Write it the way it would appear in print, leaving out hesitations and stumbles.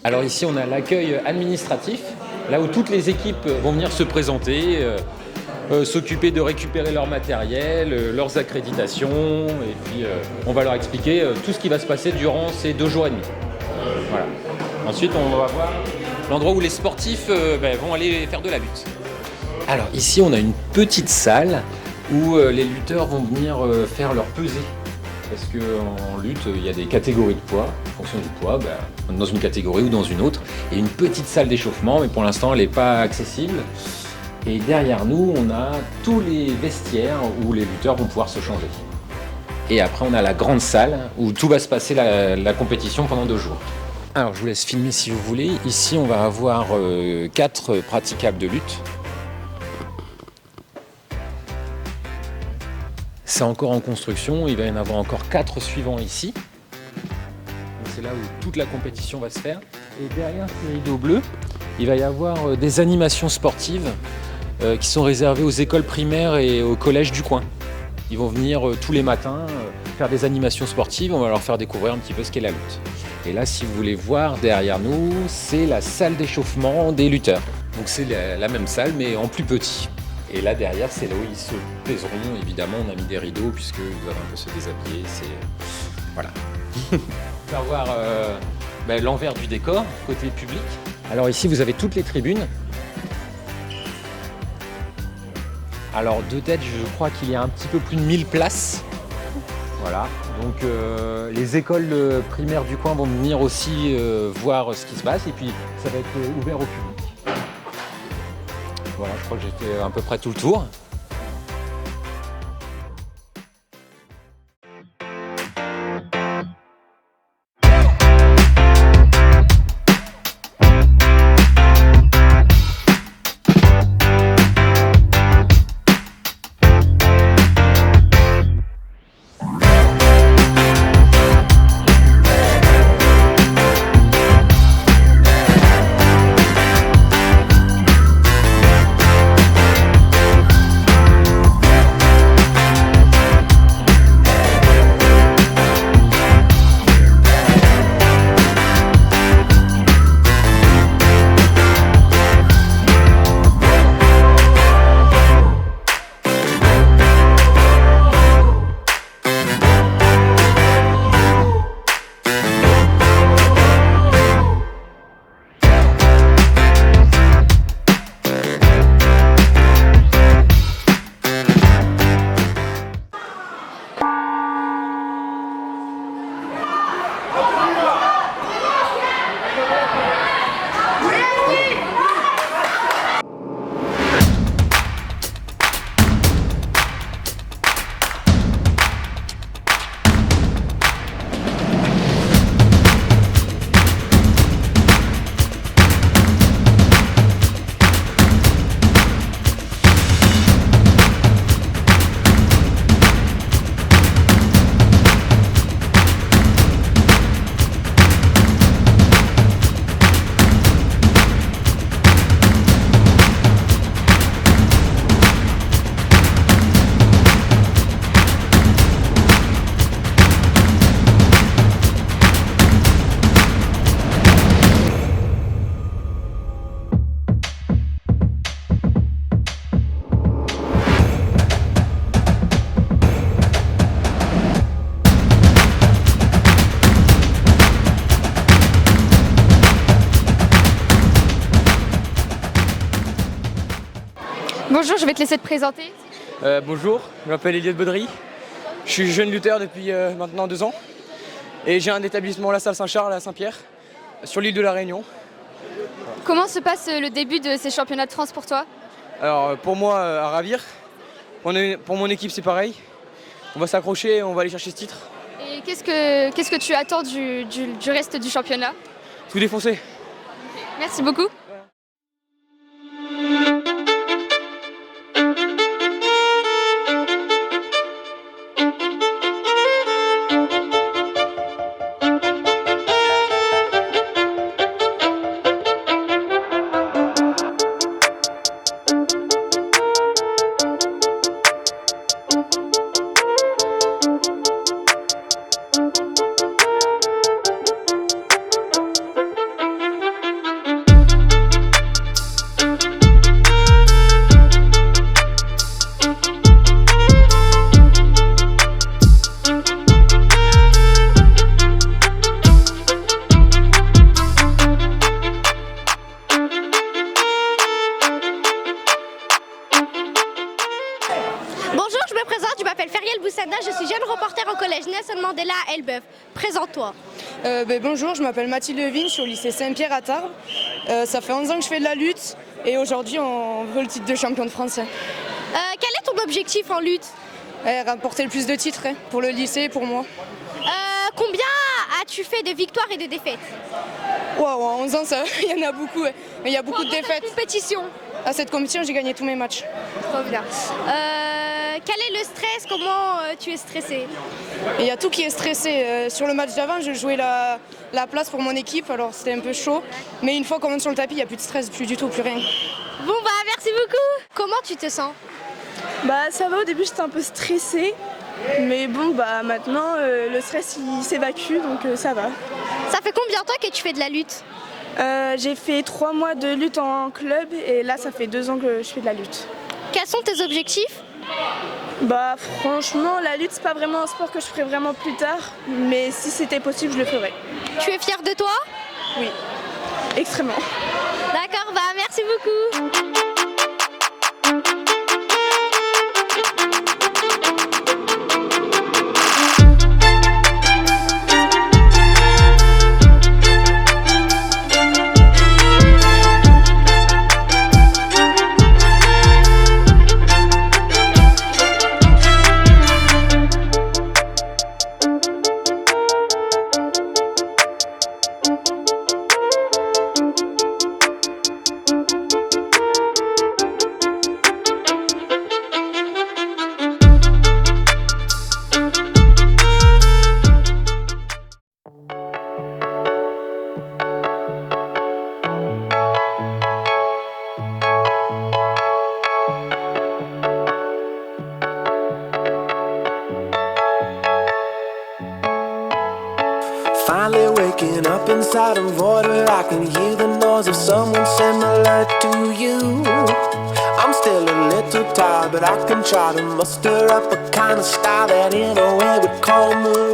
Alors ici, on a l'accueil administratif, là où toutes les équipes vont venir se présenter, s'occuper de récupérer leur matériel, leurs accréditations, et puis on va leur expliquer tout ce qui va se passer durant ces 2 jours et demi. Voilà. Ensuite, on va voir l'endroit où les sportifs vont aller faire de la lutte. Alors ici, on a une petite salle où les lutteurs vont venir faire leur pesée. Parce qu'en lutte, il y a des catégories de poids. En fonction du poids, dans une catégorie ou dans une autre. Et une petite salle d'échauffement, mais pour l'instant, elle n'est pas accessible. Et derrière nous, on a tous les vestiaires où les lutteurs vont pouvoir se changer. Et après, on a la grande salle où tout va se passer la compétition pendant 2 jours. Alors, je vous laisse filmer si vous voulez. Ici, on va avoir 4 praticables de lutte. C'est encore en construction, il va y en avoir encore 4 suivants ici. Donc c'est là où toute la compétition va se faire. Et derrière ces rideaux bleus, il va y avoir des animations sportives qui sont réservées aux écoles primaires et aux collèges du coin. Ils vont venir tous les matins faire des animations sportives, on va leur faire découvrir un petit peu ce qu'est la lutte. Et là, si vous voulez voir derrière nous, c'est la salle d'échauffement des lutteurs. Donc c'est la même salle mais en plus petit. Et là derrière, c'est là où ils se pèseront. Évidemment, on a mis des rideaux puisqu'ils doivent un peu se déshabiller. Voilà. On va voir l'envers du décor, côté public. Alors ici, vous avez toutes les tribunes. Alors de tête, je crois qu'il y a un petit peu plus de 1000 places. Voilà. Donc les écoles primaires du coin vont venir aussi voir ce qui se passe. Et puis, ça va être ouvert au public. Voilà, je crois que j'ai fait à peu près tout le tour. Bonjour, je vais te laisser te présenter. Bonjour, je m'appelle Eliott Baudry. Je suis jeune lutteur depuis maintenant 2 ans. Et j'ai un établissement, la salle Saint-Charles à Saint-Pierre, sur l'île de la Réunion. Comment se passe le début de ces championnats de France pour toi? Alors pour moi, à ravir. Pour mon équipe, c'est pareil. On va s'accrocher et on va aller chercher ce titre. Et qu'est-ce que tu attends du reste du championnat? Tout défoncer. Merci beaucoup. Bonjour, je me présente, je m'appelle Feriel Boussana, je suis jeune reporter au collège Nelson Mandela à Elbeuf. Présente-toi. Bonjour, je m'appelle Mathilde Levine, je suis au lycée Saint-Pierre à Tarbes. Ça fait 11 ans que je fais de la lutte et aujourd'hui on veut le titre de champion de France. Quel est ton objectif en lutte? Remporter le plus de titres pour le lycée et pour moi. Combien as-tu fait de victoires et de défaites? Waouh, en 11 ans, il y en a beaucoup. Mais il y a beaucoup de défaites. Compétition. À cette compétition, j'ai gagné tous mes matchs. Trop bien. Quel est le stress? Comment tu es stressé? Et il y a tout qui est stressé. Sur le match d'avant, je jouais la place pour mon équipe, alors c'était un peu chaud. Mais une fois qu'on monte sur le tapis, il n'y a plus de stress, plus du tout, plus rien. Bon bah merci beaucoup. Comment tu te sens? Bah ça va, au début j'étais un peu stressée, mais bon bah maintenant le stress il s'évacue donc ça va. Ça fait combien de temps que tu fais de la lutte? J'ai fait 3 mois de lutte en club et là ça fait 2 ans que je fais de la lutte. Quels sont tes objectifs? Bah franchement la lutte c'est pas vraiment un sport que je ferais vraiment plus tard, mais si c'était possible je le ferais. Tu es fière de toi? Oui, extrêmement. D'accord, bah merci beaucoup. Finally waking up inside a void where I can hear the noise of someone similar to you. I'm still a little tired, but I can try to muster up a kind of style that in a way would call me